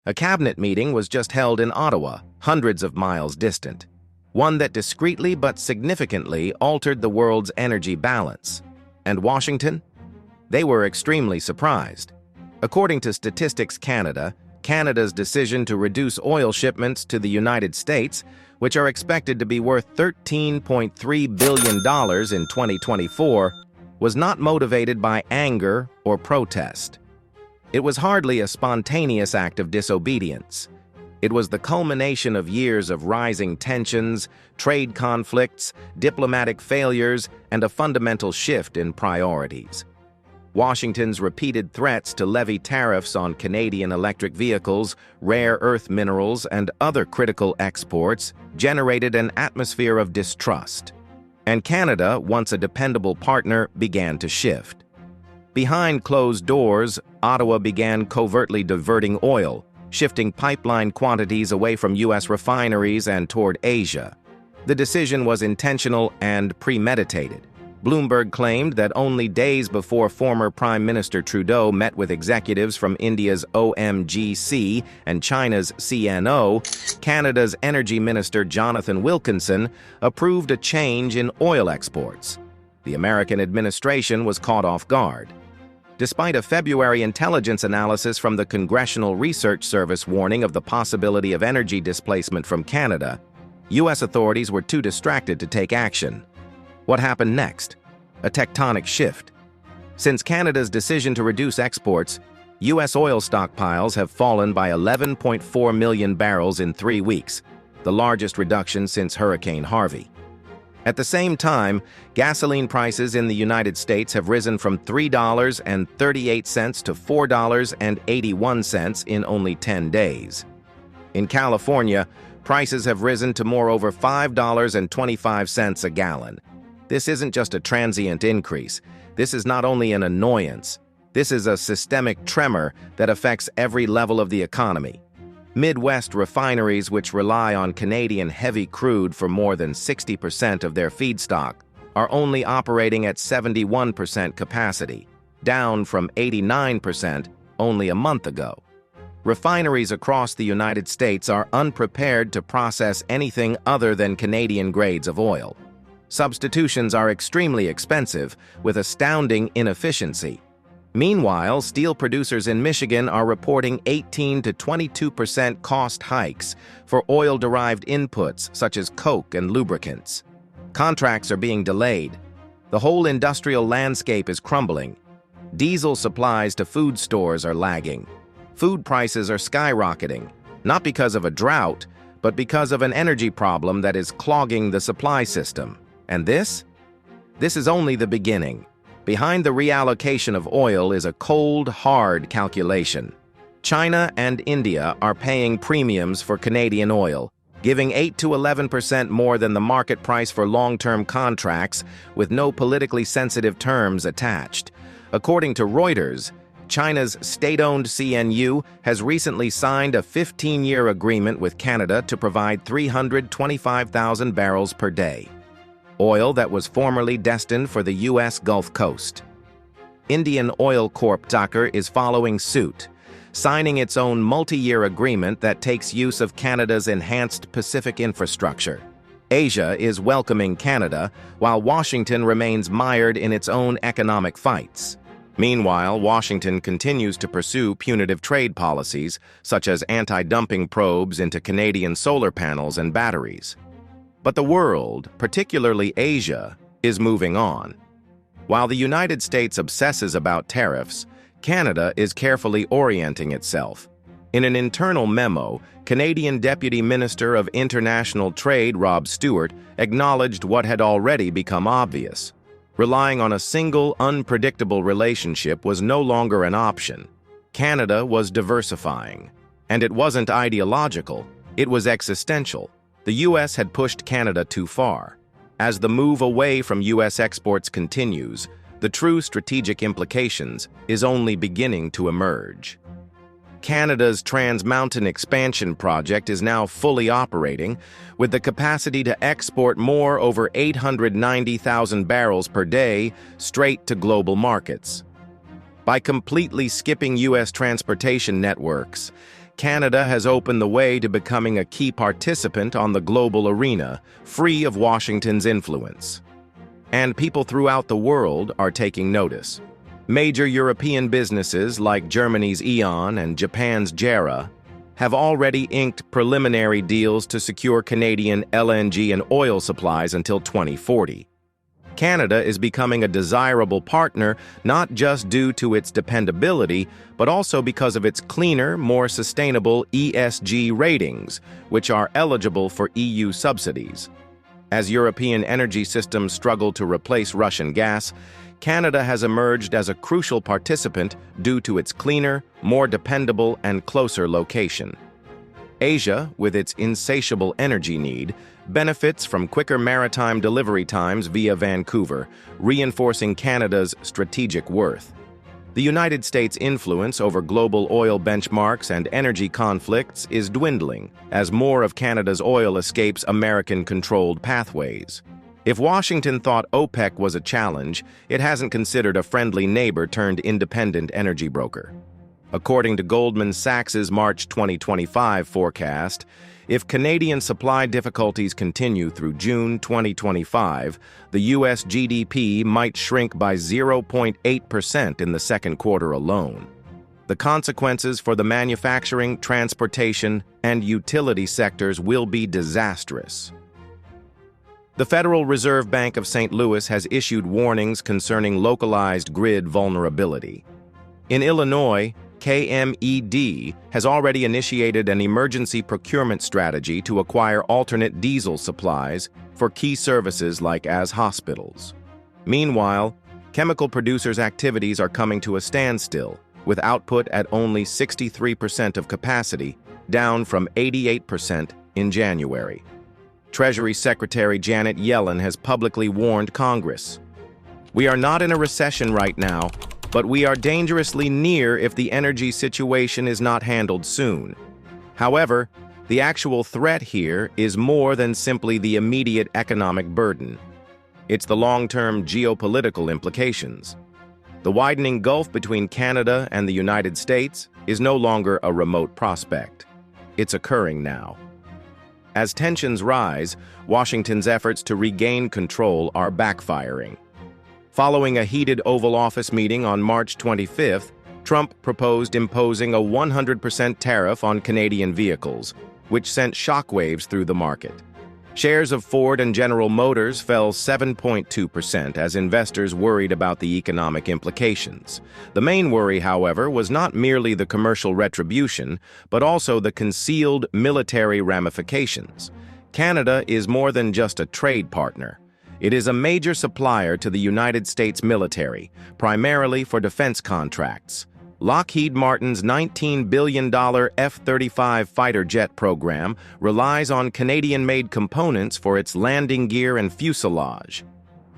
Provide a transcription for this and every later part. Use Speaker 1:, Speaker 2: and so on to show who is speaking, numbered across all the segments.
Speaker 1: A cabinet meeting was just held in Ottawa, hundreds of miles distant. One that discreetly but significantly altered the world's energy balance. And Washington? They were extremely surprised. According to Statistics Canada, Canada's decision to reduce oil shipments to the United States, which are expected to be worth $13.3 billion in 2024, was not motivated by anger or protest. It was hardly a spontaneous act of disobedience. It was the culmination of years of rising tensions, trade conflicts, diplomatic failures, and a fundamental shift in priorities. Washington's repeated threats to levy tariffs on Canadian electric vehicles, rare earth minerals, and other critical exports generated an atmosphere of distrust. And Canada, once a dependable partner, began to shift. Behind closed doors, Ottawa began covertly diverting oil, shifting pipeline quantities away from U.S. refineries and toward Asia. The decision was intentional and premeditated. Bloomberg claimed that only days before former Prime Minister Trudeau met with executives from India's OMGC and China's CNO, Canada's Energy Minister Jonathan Wilkinson approved a change in oil exports. The American administration was caught off guard. Despite a February intelligence analysis from the Congressional Research Service warning of the possibility of energy displacement from Canada, U.S. authorities were too distracted to take action. What happened next? A tectonic shift. Since Canada's decision to reduce exports, U.S. oil stockpiles have fallen by 11.4 million barrels in 3 weeks, the largest reduction since Hurricane Harvey. At the same time, gasoline prices in the United States have risen from $3.38 to $4.81 in only 10 days. In California, prices have risen to more over $5.25 a gallon. This isn't just a transient increase. This is not only an annoyance. This is a systemic tremor that affects every level of the economy. Midwest refineries, which rely on Canadian heavy crude for more than 60% of their feedstock, are only operating at 71% capacity, down from 89% only a month ago. Refineries across the United States are unprepared to process anything other than Canadian grades of oil. Substitutions are extremely expensive, with astounding inefficiency. Meanwhile, steel producers in Michigan are reporting 18 to 22% cost hikes for oil-derived inputs such as coke and lubricants. Contracts are being delayed. The whole industrial landscape is crumbling. Diesel supplies to food stores are lagging. Food prices are skyrocketing, not because of a drought, but because of an energy problem that is clogging the supply system. And this? This is only the beginning. Behind the reallocation of oil is a cold, hard calculation. China and India are paying premiums for Canadian oil, giving 8 to 11% more than the market price for long-term contracts with no politically sensitive terms attached. According to Reuters, China's state-owned CNU has recently signed a 15-year agreement with Canada to provide 325,000 barrels per day. Oil that was formerly destined for the U.S. Gulf Coast. Indian Oil Corp Tucker is following suit, signing its own multi-year agreement that takes use of Canada's enhanced Pacific infrastructure. Asia is welcoming Canada, while Washington remains mired in its own economic fights. Meanwhile, Washington continues to pursue punitive trade policies, such as anti-dumping probes into Canadian solar panels and batteries. But the world, particularly Asia, is moving on. While the United States obsesses about tariffs, Canada is carefully orienting itself. In an internal memo, Canadian Deputy Minister of International Trade Rob Stewart acknowledged what had already become obvious. Relying on a single, unpredictable relationship was no longer an option. Canada was diversifying. And it wasn't ideological, it was existential. The U.S. had pushed Canada too far. As the move away from U.S. exports continues, the true strategic implications is only beginning to emerge. Canada's Trans Mountain Expansion project is now fully operating, with the capacity to export more over 890,000 barrels per day straight to global markets. By completely skipping U.S. transportation networks, Canada has opened the way to becoming a key participant on the global arena, free of Washington's influence. And people throughout the world are taking notice. Major European businesses like Germany's E.ON and Japan's JERA have already inked preliminary deals to secure Canadian LNG and oil supplies until 2040. Canada is becoming a desirable partner not just due to its dependability, but also because of its cleaner, more sustainable ESG ratings, which are eligible for EU subsidies. As European energy systems struggle to replace Russian gas, Canada has emerged as a crucial participant due to its cleaner, more dependable, and closer location. Asia, with its insatiable energy need, benefits from quicker maritime delivery times via Vancouver, reinforcing Canada's strategic worth. The United States' influence over global oil benchmarks and energy conflicts is dwindling as more of Canada's oil escapes American-controlled pathways. If Washington thought OPEC was a challenge, it hasn't considered a friendly neighbor turned independent energy broker. According to Goldman Sachs's March 2025 forecast, if Canadian supply difficulties continue through June 2025, the U.S. GDP might shrink by 0.8% in the second quarter alone. The consequences for the manufacturing, transportation, and utility sectors will be disastrous. The Federal Reserve Bank of St. Louis has issued warnings concerning localized grid vulnerability. In Illinois, KMED has already initiated an emergency procurement strategy to acquire alternate diesel supplies for key services like as hospitals. Meanwhile, chemical producers' activities are coming to a standstill, with output at only 63% of capacity, down from 88% in January. Treasury Secretary Janet Yellen has publicly warned Congress. "We are not in a recession right now, but we are dangerously near if the energy situation is not handled soon. However, the actual threat here is more than simply the immediate economic burden. It's the long-term geopolitical implications. The widening gulf between Canada and the United States is no longer a remote prospect. It's occurring now." As tensions rise, Washington's efforts to regain control are backfiring. Following a heated Oval Office meeting on March 25th, Trump proposed imposing a 100% tariff on Canadian vehicles, which sent shockwaves through the market. Shares of Ford and General Motors fell 7.2% as investors worried about the economic implications. The main worry, however, was not merely the commercial retribution, but also the concealed military ramifications. Canada is more than just a trade partner. It is a major supplier to the United States military, primarily for defense contracts. Lockheed Martin's $19 billion F-35 fighter jet program relies on Canadian-made components for its landing gear and fuselage.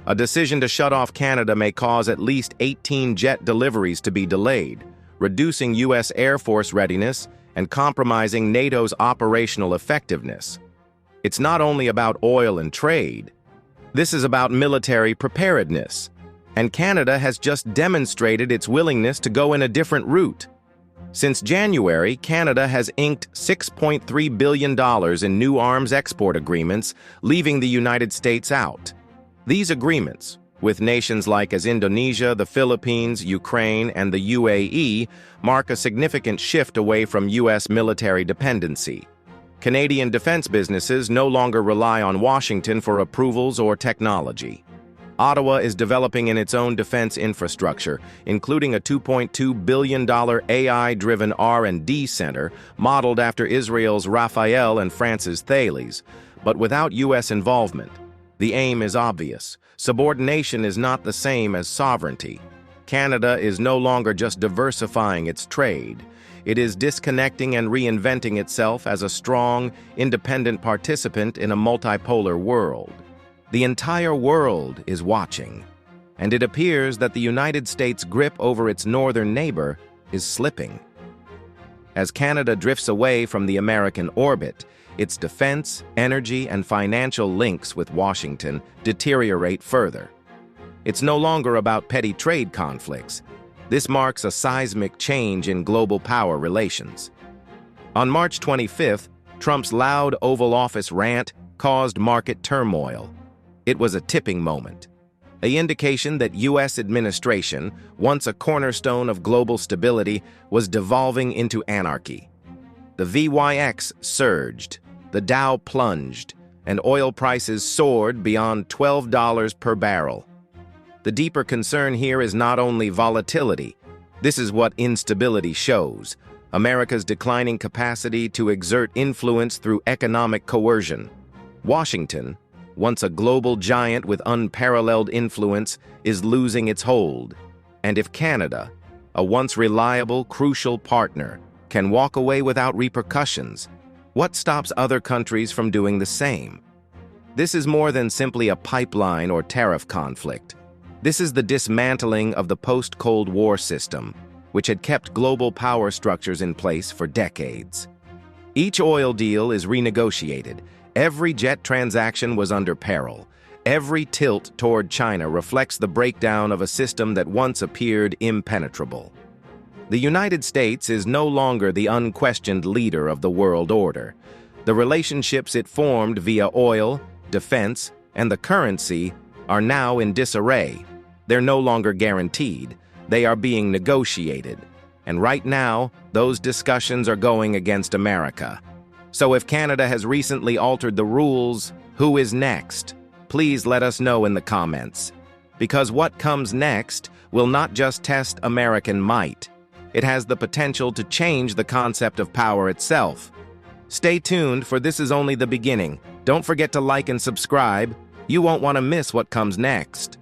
Speaker 1: A decision to shut off Canada may cause at least 18 jet deliveries to be delayed, reducing U.S. Air Force readiness and compromising NATO's operational effectiveness. It's not only about oil and trade. This is about military preparedness. And Canada has just demonstrated its willingness to go in a different route. Since January, Canada has inked $6.3 billion in new arms export agreements, leaving the United States out. These agreements, with nations like as Indonesia, the Philippines, Ukraine, and the UAE, mark a significant shift away from U.S. military dependency. Canadian defense businesses no longer rely on Washington for approvals or technology. Ottawa is developing in its own defense infrastructure, including a $2.2 billion AI-driven R&D center modeled after Israel's Rafael and France's Thales, but without U.S. involvement. The aim is obvious. Subordination is not the same as sovereignty. Canada is no longer just diversifying its trade. It is disconnecting and reinventing itself as a strong, independent participant in a multipolar world. The entire world is watching, and it appears that the United States' grip over its northern neighbor is slipping. As Canada drifts away from the American orbit, its defense, energy, and financial links with Washington deteriorate further. It's no longer about petty trade conflicts. This marks a seismic change in global power relations. On March 25th, Trump's loud Oval Office rant caused market turmoil. It was a tipping moment, an indication that U.S. administration, once a cornerstone of global stability, was devolving into anarchy. The VYX surged, the Dow plunged, and oil prices soared beyond $12 per barrel. The deeper concern here is not only volatility. This is what instability shows: America's declining capacity to exert influence through economic coercion. Washington, once a global giant with unparalleled influence, is losing its hold. And if Canada, a once reliable, crucial partner, can walk away without repercussions, what stops other countries from doing the same? This is more than simply a pipeline or tariff conflict. This is the dismantling of the post-Cold War system, which had kept global power structures in place for decades. Each oil deal is renegotiated. Every jet transaction was under peril. Every tilt toward China reflects the breakdown of a system that once appeared impenetrable. The United States is no longer the unquestioned leader of the world order. The relationships it formed via oil, defense, and the currency are now in disarray. They're no longer guaranteed. They are being negotiated. And right now, those discussions are going against America. So if Canada has recently altered the rules, who is next? Please let us know in the comments. Because what comes next will not just test American might. It has the potential to change the concept of power itself. Stay tuned, for this is only the beginning. Don't forget to like and subscribe. You won't want to miss what comes next.